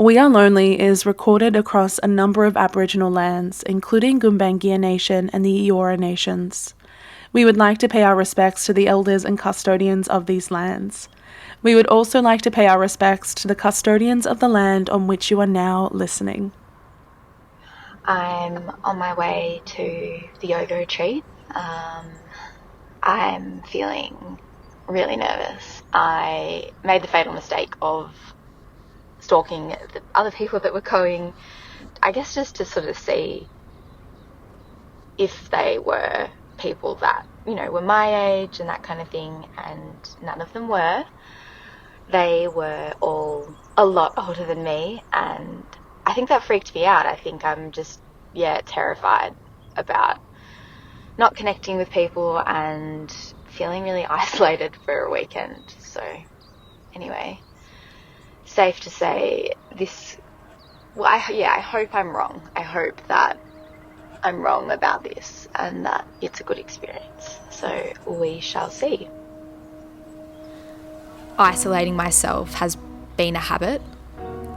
We Are Lonely is recorded across a number of Aboriginal lands, including Gumbaynggirr Nation and the Eora Nations. We would like to pay our respects to the elders and custodians of these lands. We would also like to pay our respects to the custodians of the land on which you are now listening. I'm on my way to the yoga retreat. I'm feeling really nervous. I made the fatal mistake of stalking the other people that were going, I guess just to sort of see if they were people that, were my age and that kind of thing, and none of them were. They were all a lot older than me, and I think that freaked me out. I think I'm just, terrified about not connecting with people and feeling really isolated for a weekend. So anyway, safe to say I hope I'm wrong. I hope that I'm wrong about this and that it's a good experience. So we shall see. Isolating myself has been a habit,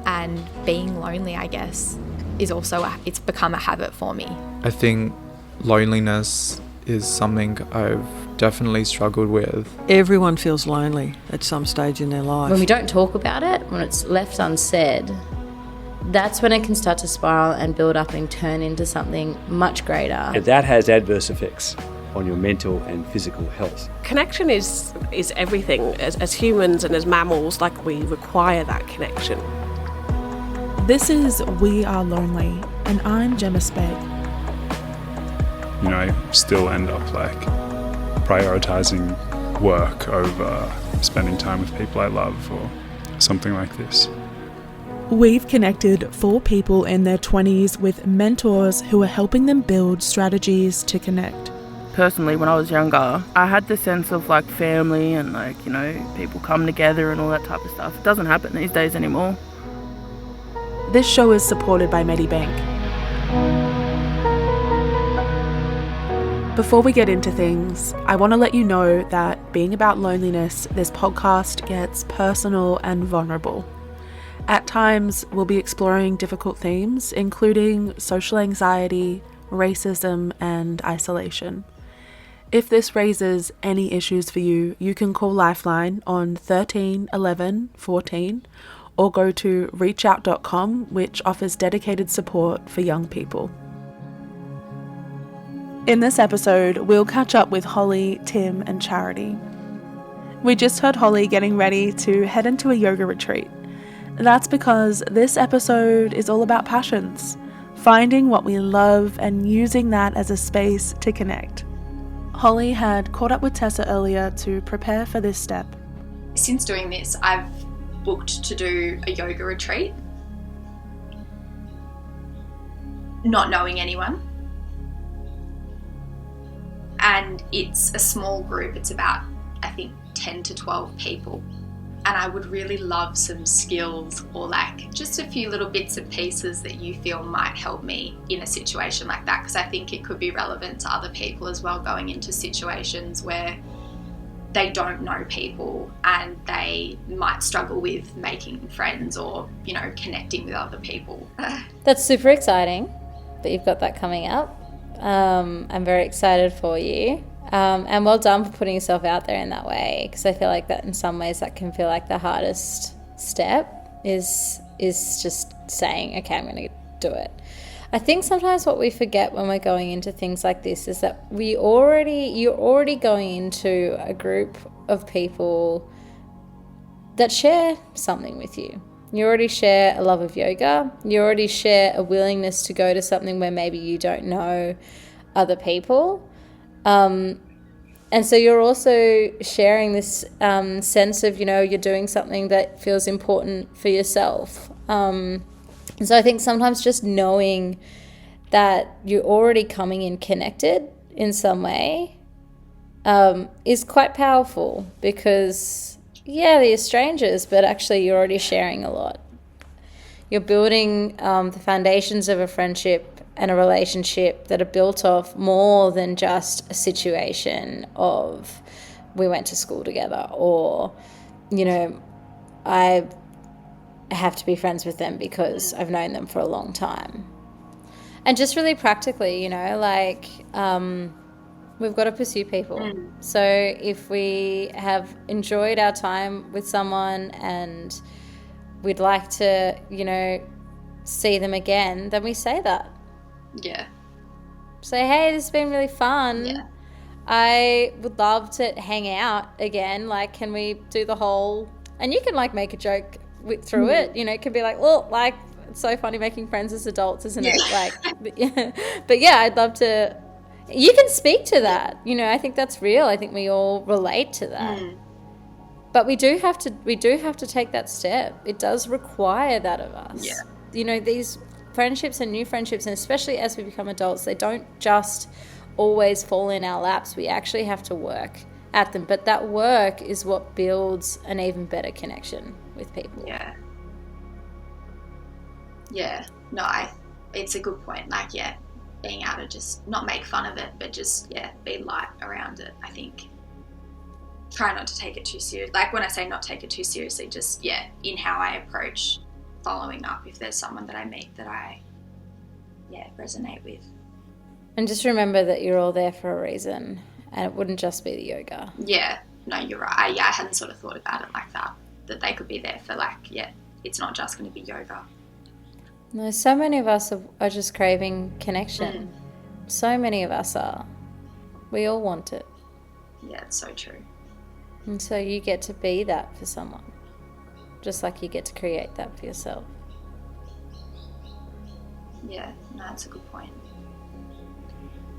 and being lonely, I guess, is also it's become a habit for me. I think loneliness is something I've definitely struggled with. Everyone feels lonely at some stage in their life. When we don't talk about it, when it's left unsaid, that's when it can start to spiral and build up and turn into something much greater. And that has adverse effects on your mental and physical health. Connection is everything. As humans and as mammals, we require that connection. This is We Are Lonely, and I'm Gemma Spegg. I still end up prioritising work over spending time with people I love or something like this. We've connected 4 people in their 20s with mentors who are helping them build strategies to connect. Personally, when I was younger, I had the sense of family and people come together and all that type of stuff. It doesn't happen these days anymore. This show is supported by Medibank. Before we get into things, I want to let you know that being about loneliness, this podcast gets personal and vulnerable. At times, we'll be exploring difficult themes, including social anxiety, racism, and isolation. If this raises any issues for you, you can call Lifeline on 13 11 14 or go to reachout.com, which offers dedicated support for young people. In this episode, we'll catch up with Holly, Tim, and Charity. We just heard Holly getting ready to head into a yoga retreat. That's because this episode is all about passions, finding what we love and using that as a space to connect. Holly had caught up with Tessa earlier to prepare for this step. Since doing this, I've booked to do a yoga retreat, not knowing anyone. And it's a small group. It's about, I think, 10 to 12 people. And I would really love some skills or just a few little bits and pieces that you feel might help me in a situation like that, because I think it could be relevant to other people as well, going into situations where they don't know people and they might struggle with making friends or, connecting with other people. That's super exciting that you've got that coming up. I'm very excited for you. And well done for putting yourself out there in that way, because I feel like that in some ways that can feel like the hardest step is just saying, okay, I'm going to do it. I think sometimes what we forget when we're going into things like this is that you're already going into a group of people that share something with you. You already share a love of yoga. You already share a willingness to go to something where maybe you don't know other people. And so you're also sharing this sense of, you're doing something that feels important for yourself. And so I think sometimes just knowing that you're already coming in connected in some way is quite powerful, because, they're strangers, but actually you're already sharing a lot. You're building the foundations of a friendship and a relationship that are built off more than just a situation of we went to school together, or, I have to be friends with them because I've known them for a long time. And just really practically, you know, like we've got to pursue people. So if we have enjoyed our time with someone and we'd like to, you know, see them again, then we say that. Yeah. Say, hey, this has been really fun. Yeah. I would love to hang out again. Like, can we do the whole... And you can, like, make a joke through it. You know, it can be like, well, like, it's so funny making friends as adults, isn't it? Like, but yeah, I'd love to... You can speak to that. You know, I think that's real. I think we all relate to that. But we do have to take that step. It does require that of us. Yeah. You know, these friendships and new friendships, and especially as we become adults, they don't just always fall in our laps. We actually have to work at them. But that work is what builds an even better connection with people. Yeah. Yeah. No, it's a good point. Like, yeah, being able to just not make fun of it, but just, yeah, be light around it, I think. Try not to take it too serious. Like, when I say not take it too seriously, just, yeah, in how I approach following up if there's someone that I meet that I, yeah, resonate with. And just remember that you're all there for a reason, and it wouldn't just be the yoga. Yeah. No, you're right. I hadn't sort of thought about it like that they could be there for, like, yeah, it's not just going to be yoga. No, so many of us are just craving connection. So many of us are. We all want it. Yeah, it's so true. And so you get to be that for someone, just like you get to create that for yourself. Yeah, no, that's a good point.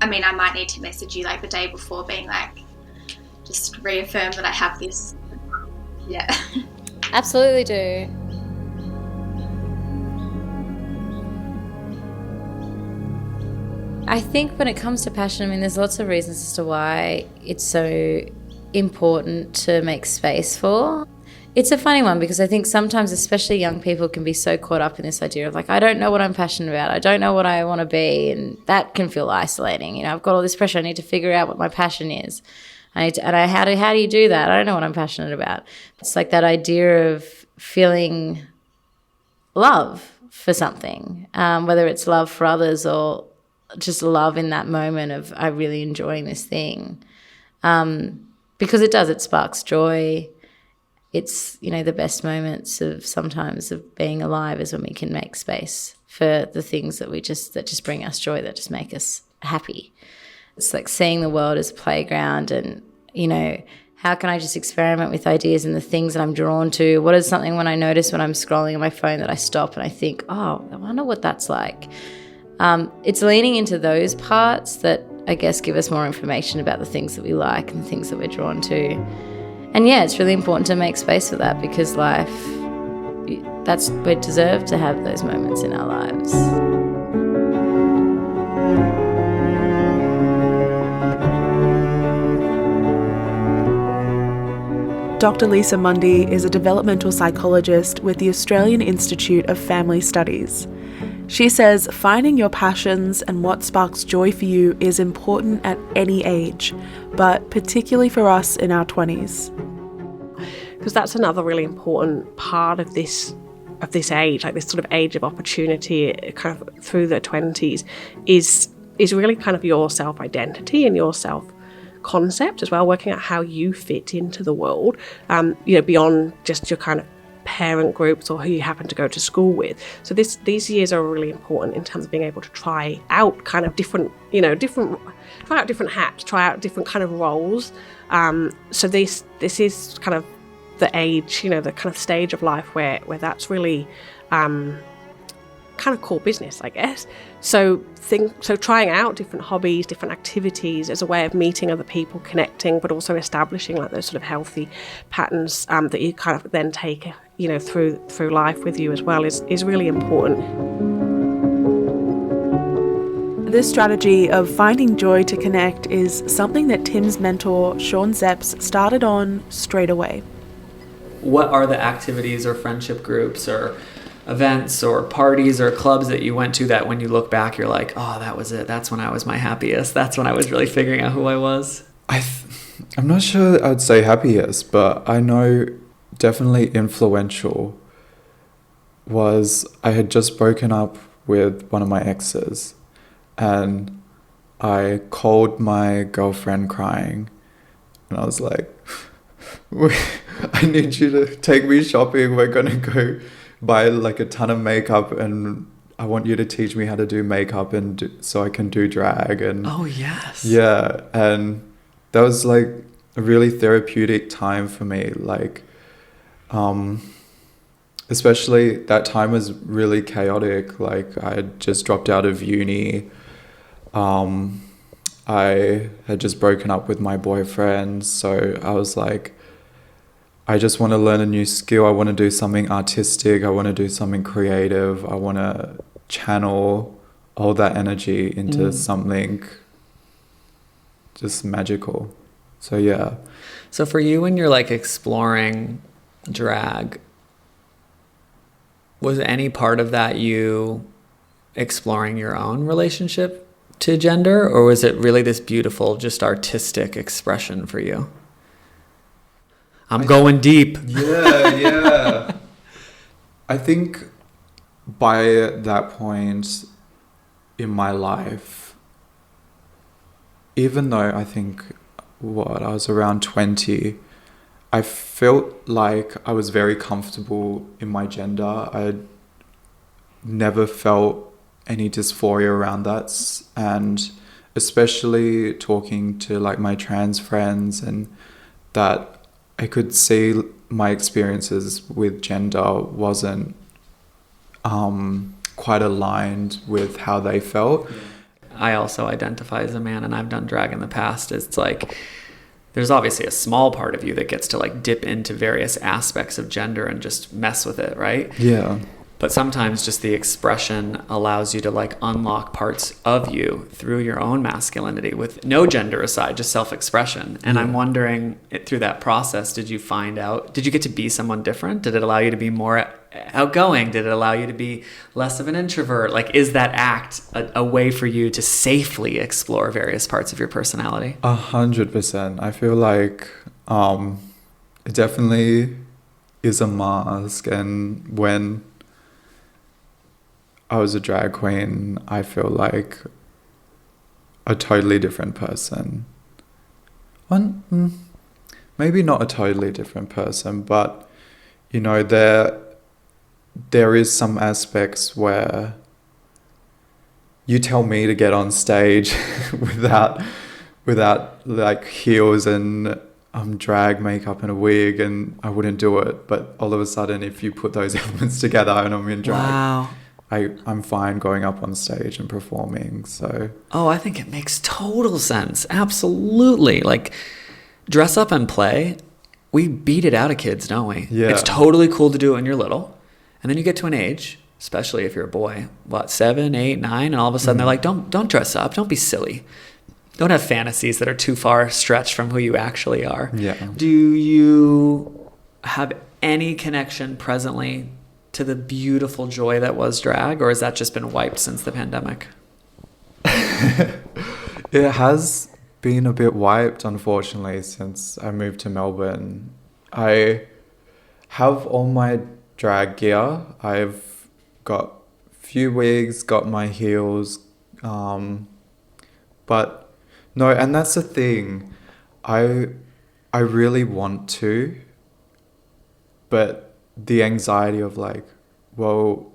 I mean, I might need to message you like the day before being like, just reaffirm that I have this. Yeah. Absolutely do. I think when it comes to passion, I mean, there's lots of reasons as to why it's so important to make space for. It's a funny one because I think sometimes, especially young people, can be so caught up in this idea of like, I don't know what I'm passionate about. I don't know what I want to be. And that can feel isolating. You know, I've got all this pressure. I need to figure out what my passion is. How do you do that? I don't know what I'm passionate about. It's like that idea of feeling love for something, whether it's love for others or just love in that moment of I really enjoying this thing. Because it sparks joy. It's, you know, the best moments of sometimes of being alive is when we can make space for the things that just bring us joy, that just make us happy. It's like seeing the world as a playground and, you know, how can I just experiment with ideas and the things that I'm drawn to? What is something when I notice when I'm scrolling on my phone that I stop and I think, oh, I wonder what that's like. It's leaning into those parts that I guess give us more information about the things that we like and the things that we're drawn to. And yeah, it's really important to make space for that because we deserve to have those moments in our lives. Dr. Lisa Mundy is a developmental psychologist with the Australian Institute of Family Studies. She says finding your passions and what sparks joy for you is important at any age, but particularly for us in our 20s. Because that's another really important part of this age, like this sort of age of opportunity, kind of through the 20s, is really kind of your self-identity and your self-concept as well, working out how you fit into the world, beyond just your kind of parent groups or who you happen to go to school with. So these years are really important in terms of being able to try out kind of try out different hats, try out different kind of roles. So this is kind of the age, the kind of stage of life where that's really kind of core business, I guess. So trying out different hobbies, different activities as a way of meeting other people, connecting, but also establishing like those sort of healthy patterns that you kind of then take, through life with you as well is really important. This strategy of finding joy to connect is something that Tim's mentor, Sean Zepps, started on straight away. What are the activities or friendship groups or events or parties or clubs that you went to that when you look back, you're like, oh, that was it. That's when I was my happiest. That's when I was really figuring out who I was. I'm not sure I would say happiest, but I know definitely influential was I had just broken up with one of my exes, and I called my girlfriend crying, and I was like, I need you to take me shopping. We're gonna go buy like a ton of makeup, and I want you to teach me how to do makeup so I can do drag. And oh yes, yeah, and that was like a really therapeutic time for me. Like, especially that time was really chaotic. Like, I had just dropped out of uni. I had just broken up with my boyfriend, so I was like, I just want to learn a new skill. I want to do something artistic. I want to do something creative. I want to channel all that energy into something just magical. So yeah. So for you, when you're like exploring drag, was any part of that you exploring your own relationship to gender, or was it really this beautiful, just artistic expression for you? I'm going deep. Yeah. I think by that point in my life, even though I think I was around 20, I felt like I was very comfortable in my gender. I never felt any dysphoria around that, and especially talking to like my trans friends, and that I could see my experiences with gender wasn't quite aligned with how they felt. I also identify as a man, and I've done drag in the past. It's like there's obviously a small part of you that gets to like dip into various aspects of gender and just mess with it, right? Yeah. But sometimes just the expression allows you to like unlock parts of you through your own masculinity with no gender aside, just self-expression. And I'm wondering, through that process, did you get to be someone different? Did it allow you to be more outgoing? Did it allow you to be less of an introvert? Like, is that act a way for you to safely explore various parts of your personality? 100%. I feel like it definitely is a mask, and when I was a drag queen, I feel like a totally different person. Maybe not a totally different person, but you know, there is some aspects where you tell me to get on stage without like heels and drag makeup and a wig, and I wouldn't do it. But all of a sudden, if you put those elements together and I'm in drag, wow. I'm fine going up on stage and performing. So I think it makes total sense. Absolutely. Like, dress up and play. We beat it out of kids, don't we? Yeah. It's totally cool to do it when you're little. And then you get to an age, especially if you're a boy, 7, 8, 9, and all of a sudden they're like, don't dress up. Don't be silly. Don't have fantasies that are too far stretched from who you actually are. Yeah. Do you have any connection presently to the beautiful joy that was drag, or has that just been wiped since the pandemic? It has been a bit wiped, unfortunately, since I moved to Melbourne. I have all my drag gear. I've got a few wigs, got my heels, but no, and that's the thing. I really want to, but the anxiety of like, well,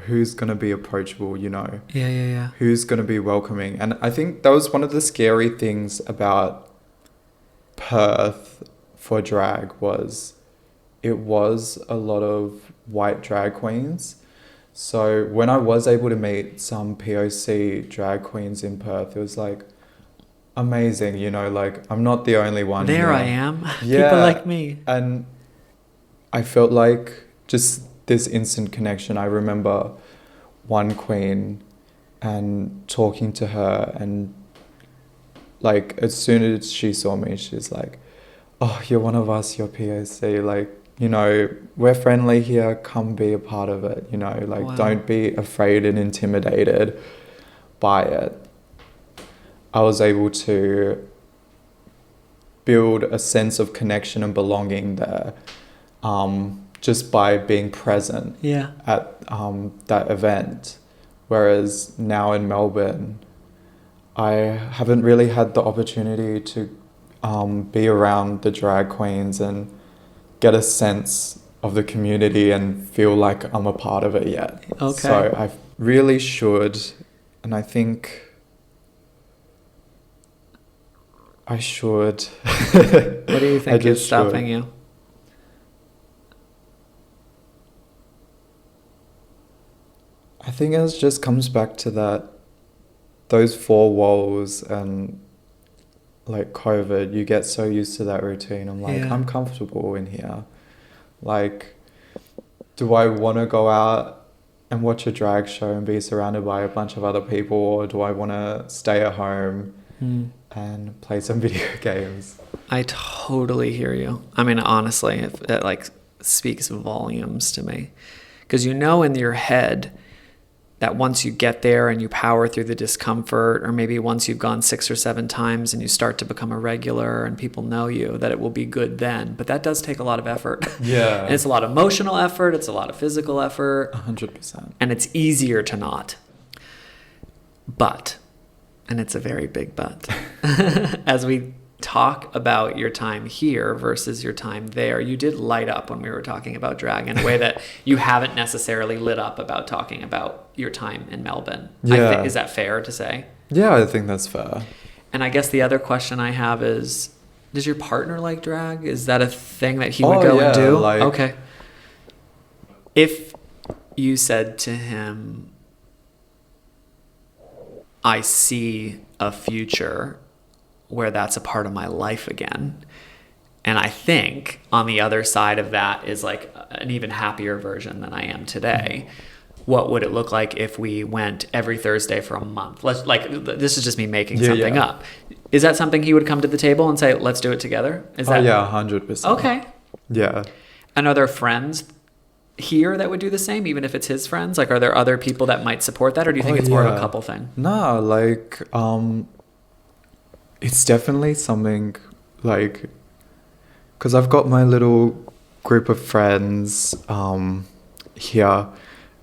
who's going to be approachable, you know? Yeah. Who's going to be welcoming? And I think that was one of the scary things about Perth for drag was it was a lot of white drag queens. So when I was able to meet some POC drag queens in Perth, it was like amazing, you know, like I'm not the only one there here. I am. Yeah. People like me. And I felt like just this instant connection. I remember one queen and talking to her, and like as soon as she saw me, she's like, oh, you're one of us, you're POC, like, you know, we're friendly here, come be a part of it, you know, like wow. Don't be afraid and intimidated by it. I was able to build a sense of connection and belonging there, just by being present at that event. Whereas now in Melbourne, I haven't really had the opportunity to be around the drag queens and get a sense of the community and feel like I'm a part of it yet. Okay. So I really should, and I think I should. What do you think is stopping you? I think it just comes back to those 4 walls and like COVID. You get so used to that routine. I'm like, I'm comfortable in here. Like, do I want to go out and watch a drag show and be surrounded by a bunch of other people, or do I want to stay at home and play some video games? I totally hear you. I mean, honestly, it like speaks volumes to me, because you know in your head that once you get there and you power through the discomfort, or maybe once you've gone 6 or 7 times and you start to become a regular and people know you, that it will be good then. But that does take a lot of effort. Yeah. And it's a lot of emotional effort. It's a lot of physical effort. 100%. And it's easier to not. But, and it's a very big but, as we talk about your time here versus your time there, you did light up when we were talking about drag in a way that you haven't necessarily lit up about talking about your time in Melbourne. Yeah. Is that fair to say? Yeah, I think that's fair. And I guess the other question I have is, does your partner like drag? Is that a thing that he would go and do? Okay. If you said to him, I see a future where that's a part of my life again, and I think on the other side of that is like an even happier version than I am today, what would it look like if we went every Thursday for a month? This is just me making something up. Is that something he would come to the table and say, let's do it together? Is that 100%. Okay. Yeah. And are there friends here that would do the same, even if it's his friends? Like, are there other people that might support that, or do you think it's more of a couple thing? No, like, it's definitely something, like, because I've got my little group of friends here,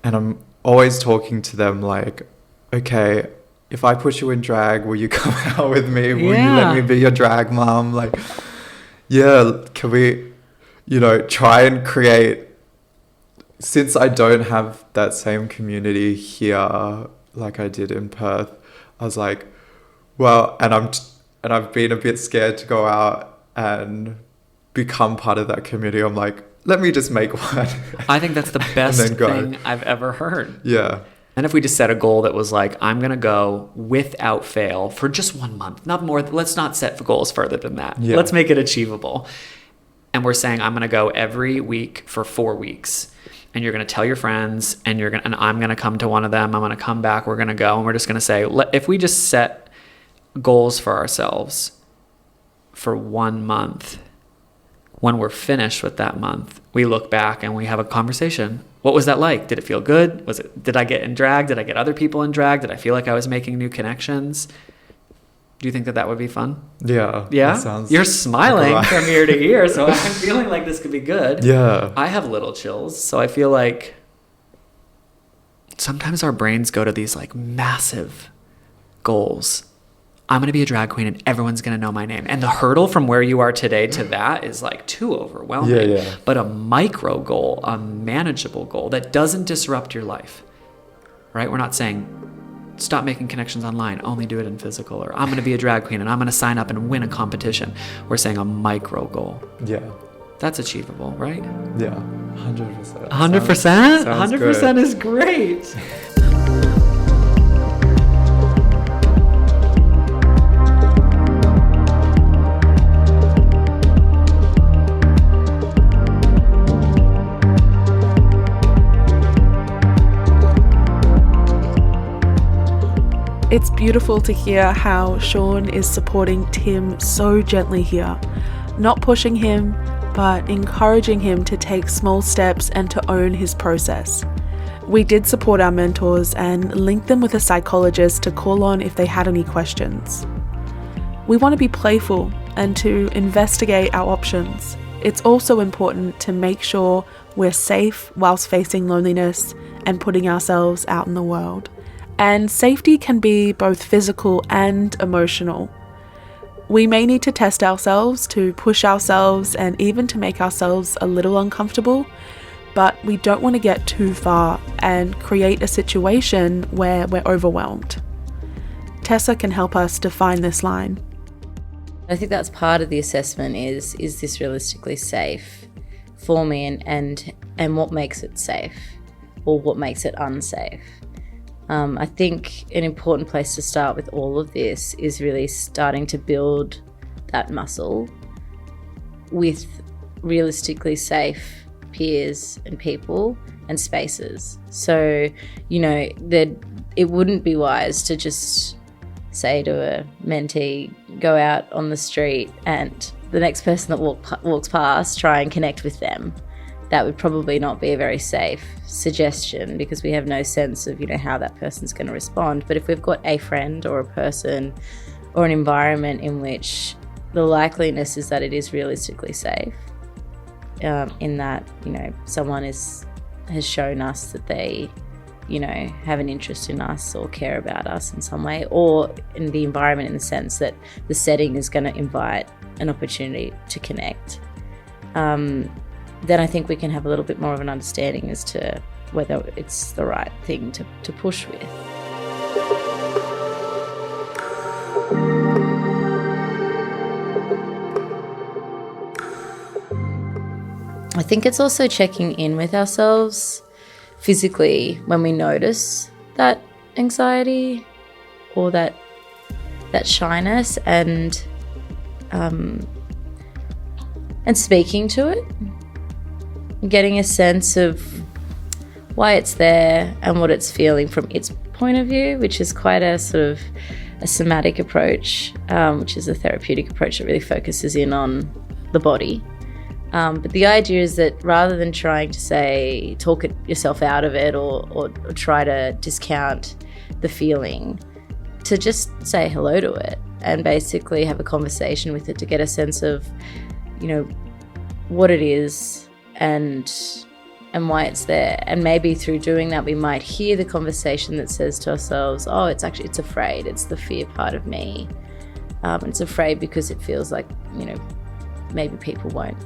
and I'm always talking to them like, okay, if I put you in drag, will you come out with me? Will you let me be your drag mom? Like, can we, try and create, since I don't have that same community here like I did in Perth, I was like, well, and I've been a bit scared to go out and become part of that community. I'm like, let me just make one. I think that's the best thing I've ever heard. Yeah. And if we just set a goal that was like, I'm going to go without fail for just 1 month, not more. Let's not set goals further than that. Yeah. Let's make it achievable. And we're saying, I'm going to go every week for 4 weeks. And you're going to tell your friends, and I'm going to come to one of them. I'm going to come back. We're going to go. And we're just going to say, if we just set goals for ourselves for 1 month, when we're finished with that month, we look back and we have a conversation. What was that like? Did it feel good? Did I get in drag? Did I get other people in drag? Did I feel like I was making new connections? Do you think that would be fun? Yeah. Yeah? You're smiling from ear to ear, so I'm feeling like this could be good. Yeah. I have little chills, so I feel like sometimes our brains go to these like massive goals. I'm going to be a drag queen and everyone's going to know my name. And the hurdle from where you are today to that is like too overwhelming. Yeah. But a micro goal, a manageable goal that doesn't disrupt your life, right? We're not saying stop making connections online, only do it in physical, or I'm going to be a drag queen and I'm going to sign up and win a competition. We're saying a micro goal. Yeah. That's achievable, right? Yeah, 100%. 100%? 100% good. Is great. It's beautiful to hear how Sean is supporting Tim so gently here, not pushing him, but encouraging him to take small steps and to own his process. We did support our mentors and link them with a psychologist to call on if they had any questions. We want to be playful and to investigate our options. It's also important to make sure We're safe whilst facing loneliness and putting ourselves out in the world. And safety can be both physical and emotional. We may need to test ourselves, to push ourselves, and even to make ourselves a little uncomfortable, but we don't want to get too far and create a situation where we're overwhelmed. Tessa can help us define this line. I think that's part of the assessment is this realistically safe for me, and what makes it safe or what makes it unsafe. I think an important place to start with all of this is really starting to build that muscle with realistically safe peers and people and spaces. So, that it wouldn't be wise to just say to a mentee, go out on the street and the next person that walks past, try and connect with them. That would probably not be a very safe suggestion because we have no sense of, how that person's going to respond. But if we've got a friend or a person or an environment in which the likeliness is that it is realistically safe, in that, someone has shown us that they, have an interest in us or care about us in some way, or in the environment in the sense that the setting is going to invite an opportunity to connect, then I think we can have a little bit more of an understanding as to whether it's the right thing to push with. I think it's also checking in with ourselves physically when we notice that anxiety or that shyness, and speaking to it, getting a sense of why it's there and what it's feeling from its point of view, which is quite a sort of a somatic approach, which is a therapeutic approach that really focuses in on the body. But the idea is that rather than trying to say, talk yourself out of it or try to discount the feeling, to just say hello to it and basically have a conversation with it to get a sense of, what it is and why it's there. And maybe through doing that, we might hear the conversation that says to ourselves, oh, it's afraid. It's the fear part of me. It's afraid because it feels like, maybe people won't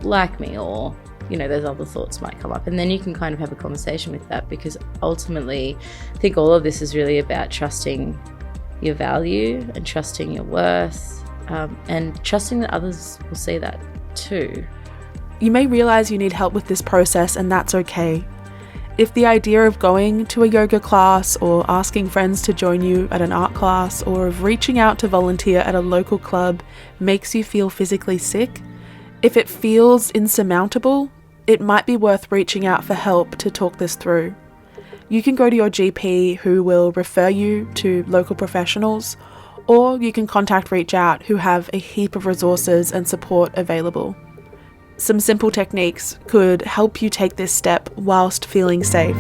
like me, or those other thoughts might come up, and then you can kind of have a conversation with that, because ultimately I think all of this is really about trusting your value and trusting your worth, and trusting that others will see that too. You may realise you need help with this process, and that's okay. If the idea of going to a yoga class or asking friends to join you at an art class or of reaching out to volunteer at a local club makes you feel physically sick, if it feels insurmountable, it might be worth reaching out for help to talk this through. You can go to your GP, who will refer you to local professionals, or you can contact Reach Out, who have a heap of resources and support available. Some simple techniques could help you take this step whilst feeling safe.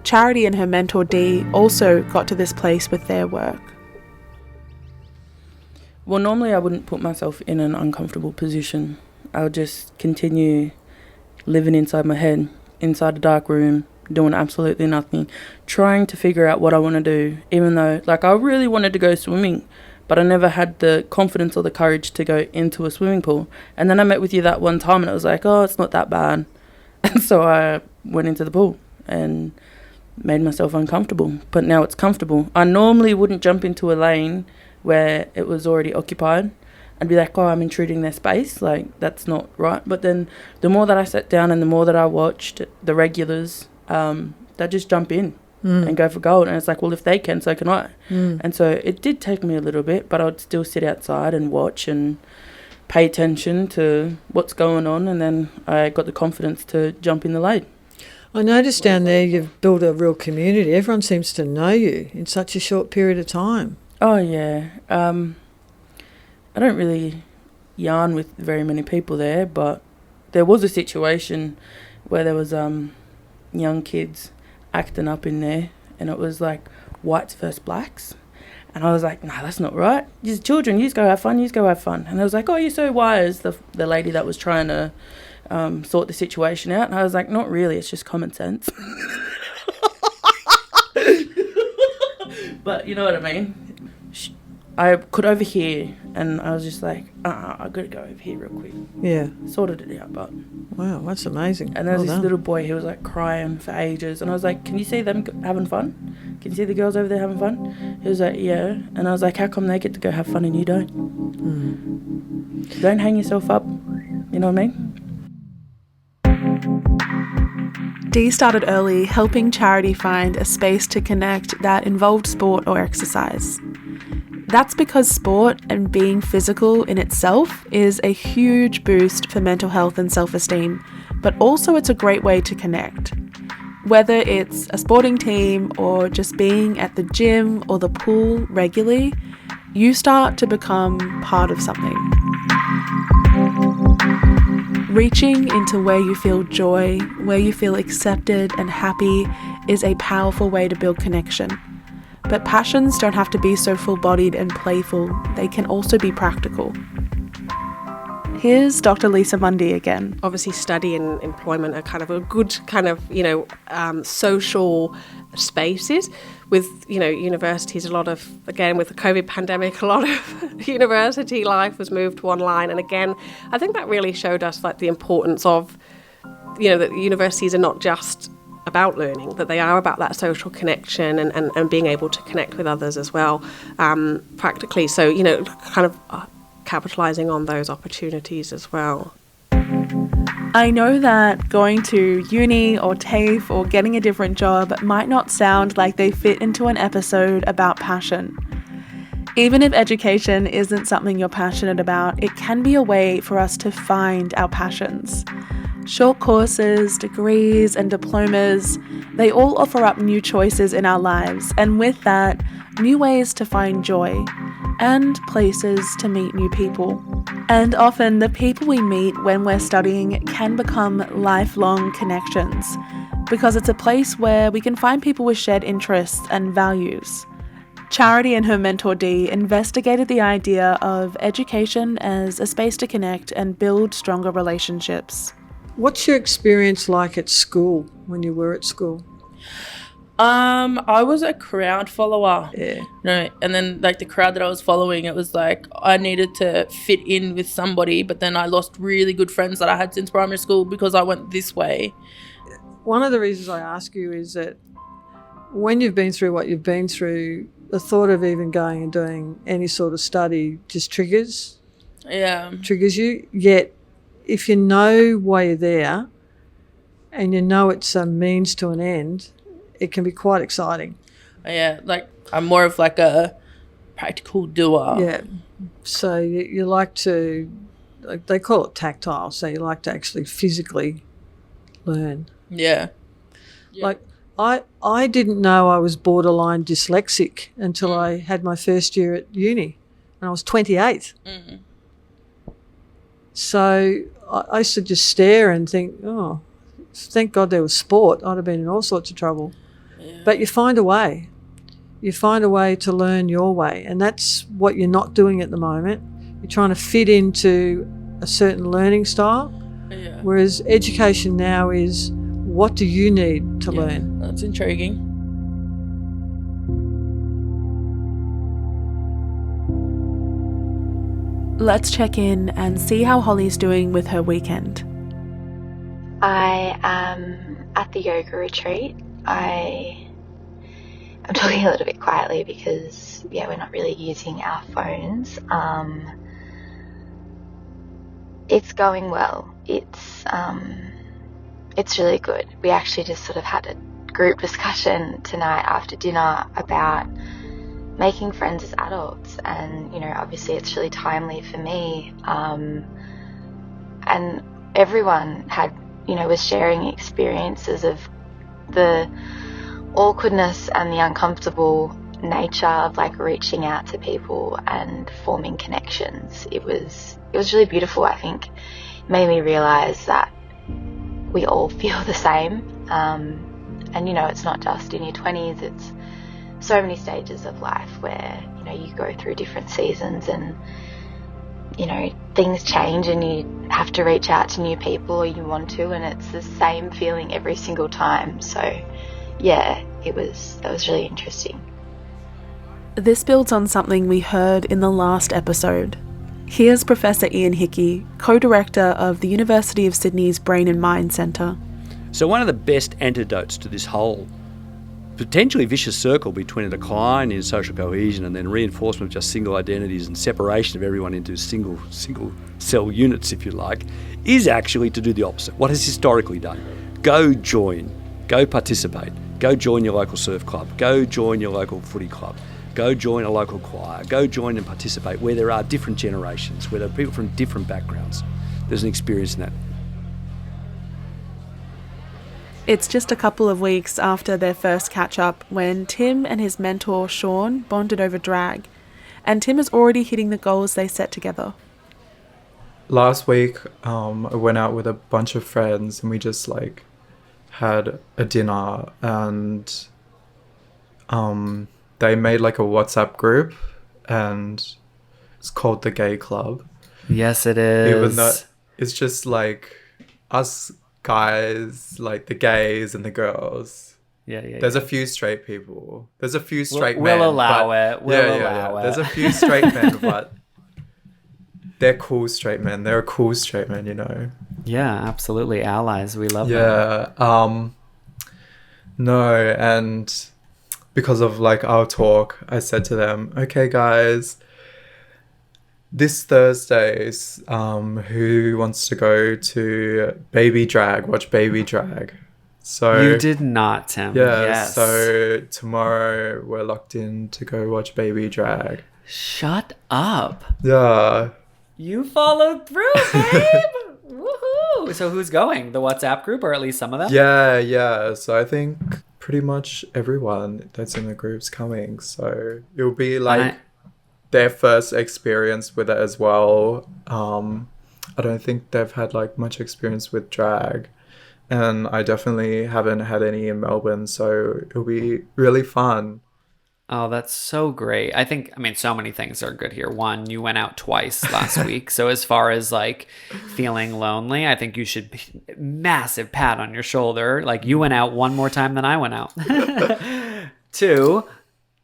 Charity and her mentor Dee also got to this place with their work. Well, normally I wouldn't put myself in an uncomfortable position. I would just continue living inside my head, inside a dark room, doing absolutely nothing, trying to figure out what I want to do, even though, I really wanted to go swimming, but I never had the confidence or the courage to go into a swimming pool. And then I met with you that one time and it was like, oh, it's not that bad. And so I went into the pool and made myself uncomfortable, but now it's comfortable. I normally wouldn't jump into a lane where it was already occupied and be like, oh, I'm intruding their space. That's not right. But then the more that I sat down and the more that I watched the regulars, they just jump in and go for gold. And it's like, well, if they can, so can I. And so it did take me a little bit, but I would still sit outside and watch and pay attention to what's going on. And then I got the confidence to jump in the lane. I noticed down there you've built a real community. Everyone seems to know you in such a short period of time. Oh, yeah. I don't really yarn with very many people there, but there was a situation where there was young kids acting up in there, and it was like whites versus blacks. And I was like, no, that's not right. You're children, you just go have fun, And I was like, oh, you're so wise, the lady that was trying to sort the situation out. And I was like, not really, it's just common sense. But you know what I mean? I could overhear, and I was just like, I gotta go over here real quick. Yeah. Sorted it out, but... Wow, that's amazing. And there was Well this done. little boy, he was like crying for ages, and I was like, can you see them having fun? Can you see the girls over there having fun? He was like, yeah. And I was like, how come they get to go have fun and you don't? Don't hang yourself up, you know what I mean? Dee started early, helping Charity find a space to connect that involved sport or exercise. That's because sport and being physical in itself is a huge boost for mental health and self-esteem, but also it's a great way to connect. Whether it's a sporting team or just being at the gym or the pool regularly, you start to become part of something. Reaching into where you feel joy, where you feel accepted and happy is a powerful way to build connection. But passions don't have to be so full-bodied and playful, they can also be practical. Here's Dr. Lisa Mundy again. Obviously, study and employment are kind of a good kind of, social spaces. With, universities, a lot of, again, with the COVID pandemic, a lot of university life was moved to online. And again, I think that really showed us like the importance of, that universities are not just about learning, that they are about that social connection and being able to connect with others as well, practically. So, kind of capitalising on those opportunities as well. I know that going to uni or TAFE or getting a different job might not sound like they fit into an episode about passion. Even if education isn't something you're passionate about, it can be a way for us to find our passions. Short courses, degrees, and diplomas, they all offer up new choices in our lives, and with that, new ways to find joy and places to meet new people. And often the people we meet when we're studying can become lifelong connections because it's a place where we can find people with shared interests and values. Charity and her mentor Dee investigated the idea of education as a space to connect and build stronger relationships. What's your experience like at school, when you were at school? I was a crowd follower. Yeah. And then like the crowd that I was following, it was like I needed to fit in with somebody, but then I lost really good friends that I had since primary school because I went this way. One of the reasons I ask you is that when you've been through what you've been through, the thought of even going and doing any sort of study just triggers you. Yet if you know why you're there and you know it's a means to an end, it can be quite exciting. Yeah, like I'm more of like a practical doer. Yeah. So you like to, like they call it tactile, so you like to actually physically learn. Yeah. Like I didn't know I was borderline dyslexic until I had my first year at uni and I was 28. Mm. So I used to just stare and think, oh, thank God there was sport. I'd have been in all sorts of trouble. Yeah. But you find a way. You find a way to learn your way, and that's what you're not doing at the moment. You're trying to fit into a certain learning style, whereas education now is what do you need to learn? That's intriguing. Let's check in and see how Holly's doing with her weekend. I am at the yoga retreat. I'm talking a little bit quietly because, we're not really using our phones. It's going well. It's really good. We actually just sort of had a group discussion tonight after dinner about making friends as adults, and obviously it's really timely for me, and everyone had was sharing experiences of the awkwardness and the uncomfortable nature of like reaching out to people and forming connections. It was really beautiful. I think it made me realize that we all feel the same, and it's not just in your 20s, it's so many stages of life where, you know, you go through different seasons and, you know, things change and you have to reach out to new people, or you want to, and it's the same feeling every single time. So yeah, that was really interesting. This builds on something we heard in the last episode. Here's Professor Ian Hickey, co-director of the University of Sydney's Brain and Mind Centre. So one of the best antidotes to this whole potentially vicious circle between a decline in social cohesion and then reinforcement of just single identities and separation of everyone into single cell units, if you like, is actually to do the opposite. What has historically done? Go join, go participate, go join your local surf club, go join your local footy club, go join a local choir, go join and participate where there are different generations, where there are people from different backgrounds. There's an experience in that. It's just a couple of weeks after their first catch-up when Tim and his mentor Sean bonded over drag, and Tim is already hitting the goals they set together. Last week, I went out with a bunch of friends and we just like had a dinner, and they made like a WhatsApp group and it's called the Gay Club. Yes, it is. Even though it's just like us guys, like the gays and the girls. Yeah. There's a few straight people. There's a few straight men. We'll allow it. We'll allow it. There's a few straight men, but they're cool straight men. They're a cool straight men, you know. Yeah, absolutely. Allies. We love them. Yeah. No, and because of like our talk, I said to them, okay, guys, this Thursdays, who wants to go to watch Baby Drag? So you did not, Tim. Yeah, yes. So tomorrow we're locked in to go watch Baby Drag. Shut up. Yeah. You followed through, babe. Woohoo. So who's going? The WhatsApp group, or at least some of them? Yeah. So I think pretty much everyone that's in the group's coming. So it'll be like their first experience with it as well. I don't think they've had like much experience with drag, and I definitely haven't had any in Melbourne, so it'll be really fun. Oh, that's so great. I mean, so many things are good here. One, you went out twice last week. So as far as like feeling lonely, I think you should be massive pat on your shoulder. Like you went out one more time than I went out. Two,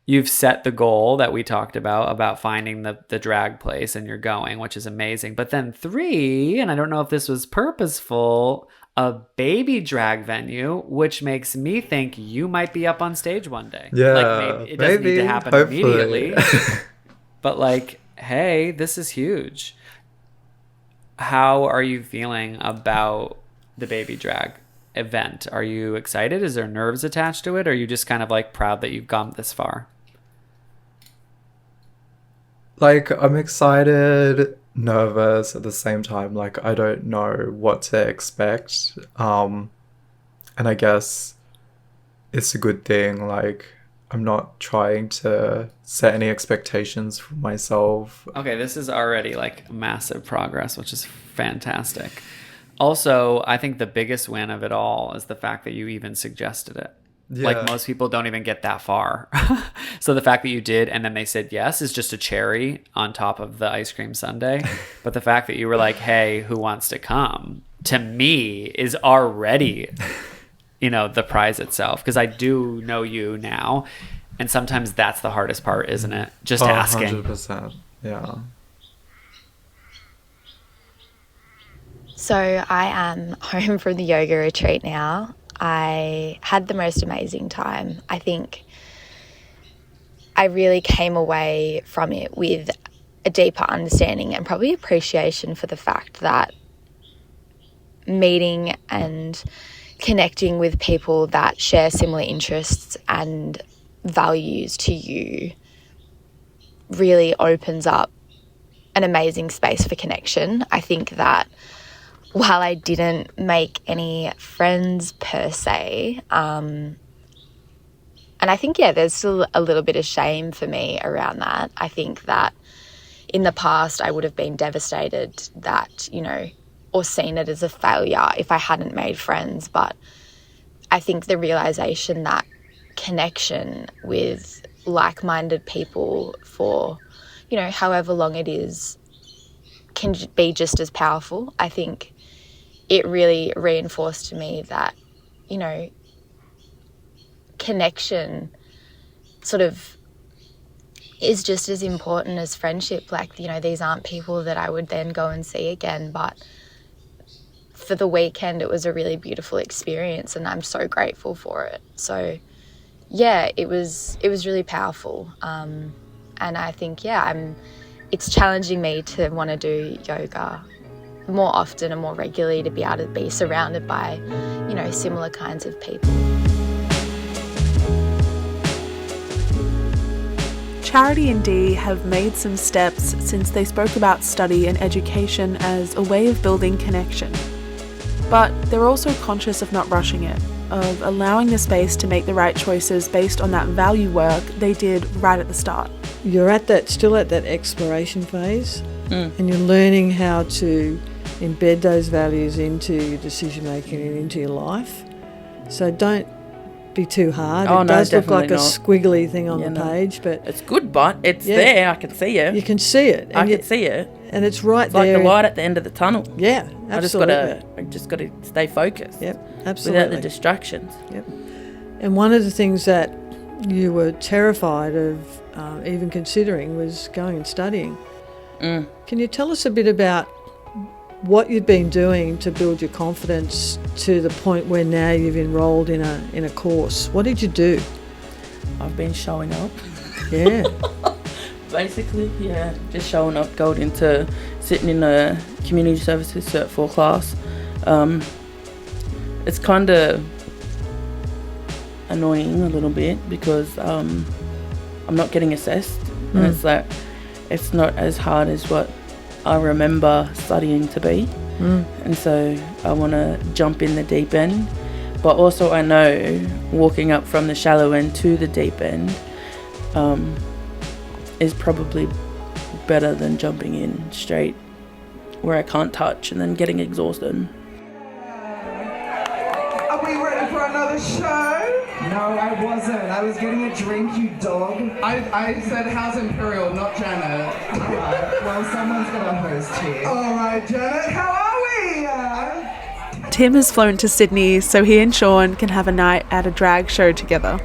you've set the goal that we talked about finding the drag place, and you're going, which is amazing. But then three, and I don't know if this was purposeful, a baby drag venue, which makes me think you might be up on stage one day. Yeah, like maybe it doesn't need to happen hopefully. Immediately. But like, hey, this is huge. How are you feeling about the baby drag event? Are you excited? Is there nerves attached to it? Or are you just kind of like proud that you've gone this far? Like, I'm excited, nervous at the same time. Like, I don't know what to expect. And I guess it's a good thing. Like, I'm not trying to set any expectations for myself. Okay, this is already like massive progress, which is fantastic. Also, I think the biggest win of it all is the fact that you even suggested it. Yeah. Like most people don't even get that far. So the fact that you did and then they said yes is just a cherry on top of the ice cream sundae. But the fact that you were like, hey, who wants to come? To me is already, the prize itself. Because I do know you now. And sometimes that's the hardest part, isn't it? Just asking. 100%. Yeah. So I am home from the yoga retreat now. I had the most amazing time. I think I really came away from it with a deeper understanding and probably appreciation for the fact that meeting and connecting with people that share similar interests and values to you really opens up an amazing space for connection. I think that while I didn't make any friends per se, and I think, there's still a little bit of shame for me around that. I think that in the past I would have been devastated that, or seen it as a failure if I hadn't made friends. But I think the realization that connection with like-minded people for, you know, however long it is, can be just as powerful. I think it really reinforced to me that, you know, connection sort of is just as important as friendship. Like, you know, these aren't people that I would then go and see again, but for the weekend it was a really beautiful experience and I'm so grateful for it. So yeah, it was really powerful. And I think, it's challenging me to want to do yoga more often and more regularly, to be able to be surrounded by, you know, similar kinds of people. Charity and Dee have made some steps since they spoke about study and education as a way of building connection. But they're also conscious of not rushing it, of allowing the space to make the right choices based on that value work they did right at the start. You're still at that exploration phase, and you're learning how to embed those values into your decision making and into your life. So don't be too hard. It does look like a squiggly thing on the page, but it's good, but it's there. I can see it. You can see it. I can see it. And it's right it's there. Like the light at the end of the tunnel. Yeah, absolutely. I just got to stay focused. Yep, absolutely. Without the distractions. Yep. And one of the things that you were terrified of even considering was going and studying. Can you tell us a bit about what you've been doing to build your confidence to the point where now you've enrolled in a course? What did you do? I've been showing up. Yeah. Basically, just showing up, sitting in a community services Cert 4 class. It's kind of annoying a little bit because I'm not getting assessed, and it's like it's not as hard as what I remember studying to be, and so I want to jump in the deep end, but also I know walking up from the shallow end to the deep end is probably better than jumping in straight where I can't touch and then getting exhausted. Are we ready for another show? No, I wasn't. I was getting a drink, you dog. I said how's Imperial, not Janet. Alright, well, someone's gonna host here. Alright, Janet, how are we? Tim has flown to Sydney so he and Sean can have a night at a drag show together.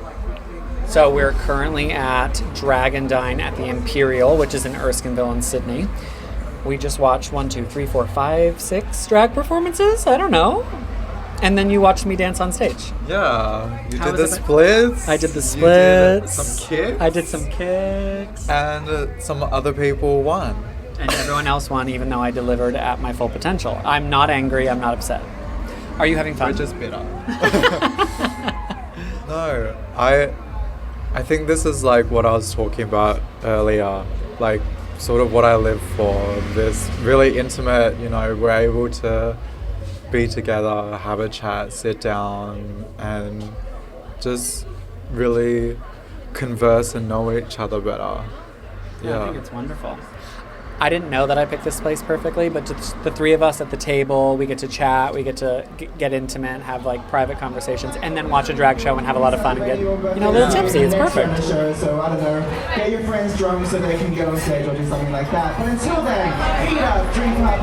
So we're currently at Drag and Dine at the Imperial, which is in Erskineville in Sydney. We just watched 1, 2, 3, 4, 5, 6 drag performances. I don't know. And then you watched me dance on stage. Yeah, you did the splits. I did the splits. You did some kicks. I did some kicks. And some other people won. And everyone else won, even though I delivered at my full potential. I'm not angry. I'm not upset. Are you having fun? We're just bitter. No, I think this is like what I was talking about earlier. Like sort of what I live for. This really intimate, you know, we're able to be together, have a chat, sit down, and just really converse and know each other better. Yeah, I think it's wonderful. I didn't know that I picked this place perfectly, but just the three of us at the table, we get to chat, we get to get intimate, have like private conversations, and then watch a drag show and have a lot of fun and get, you know, a little tipsy. It's perfect. So I don't know, get your friends drunk so they can get on stage or do something like that. But until then, eat up, drink up.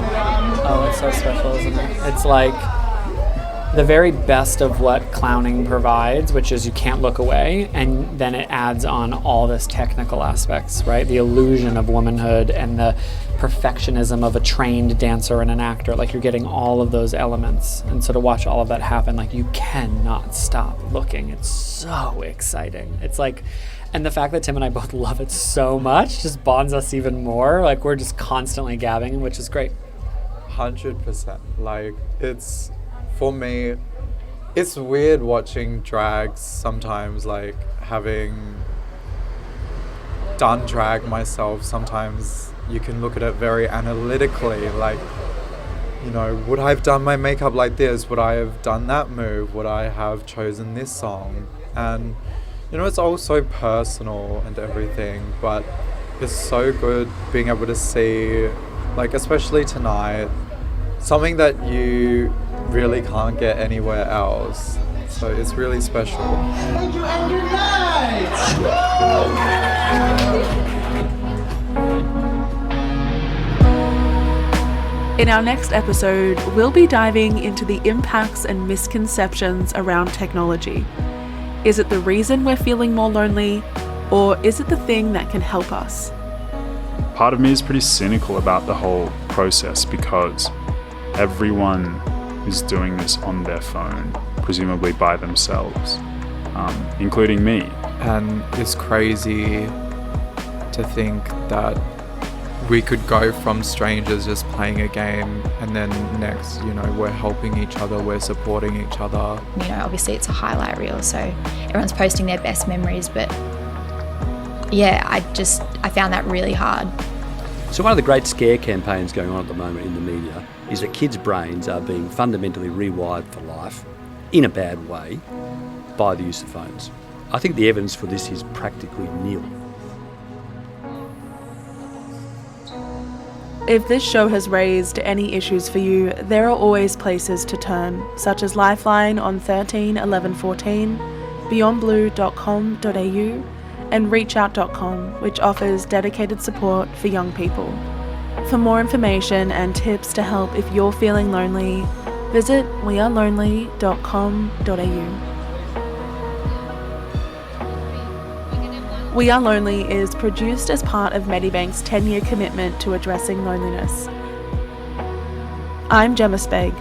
Oh, it's so special, isn't it? It's like the very best of what clowning provides, which is you can't look away, and then it adds on all this technical aspects, right? The illusion of womanhood and the perfectionism of a trained dancer and an actor. Like, you're getting all of those elements, and so to watch all of that happen, like, you cannot stop looking. It's so exciting. It's like, and the fact that Tim and I both love it so much just bonds us even more. Like, we're just constantly gabbing, which is great. 100%. Like, it's, for me, it's weird watching drags sometimes, like having done drag myself. Sometimes you can look at it very analytically, like, you know, would I have done my makeup like this? Would I have done that move? Would I have chosen this song? And, you know, it's all so personal and everything, but it's so good being able to see, like, especially tonight, something that you really can't get anywhere else. So it's really special. Thank you and good night! In our next episode, we'll be diving into the impacts and misconceptions around technology. Is it the reason we're feeling more lonely, or is it the thing that can help us? Part of me is pretty cynical about the whole process because everyone is doing this on their phone, presumably by themselves, including me. And it's crazy to think that we could go from strangers just playing a game and then next, we're helping each other, we're supporting each other. Obviously it's a highlight reel, so everyone's posting their best memories, but yeah, I found that really hard. So one of the great scare campaigns going on at the moment in the media is that kids' brains are being fundamentally rewired for life in a bad way by the use of phones. I think the evidence for this is practically nil. If this show has raised any issues for you, there are always places to turn, such as Lifeline on 13 11 14, beyondblue.com.au, and reachout.com, which offers dedicated support for young people. For more information and tips to help if you're feeling lonely, visit wearelonely.com.au. We Are Lonely is produced as part of Medibank's 10-year commitment to addressing loneliness. I'm Gemma Spegg.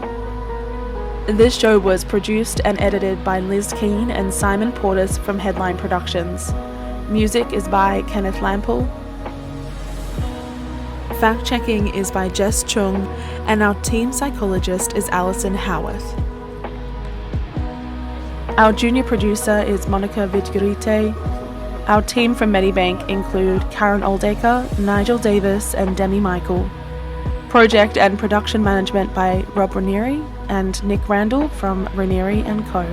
This show was produced and edited by Liz Keane and Simon Portis from Headline Productions. Music is by Kenneth Lampel. Fact-checking is by Jess Chung, and our team psychologist is Alison Howarth. Our junior producer is Monica Vidgurite. Our team from Medibank include Karen Oldacre, Nigel Davis and Demi Michael. Project and production management by Rob Ranieri and Nick Randall from Ranieri & Co.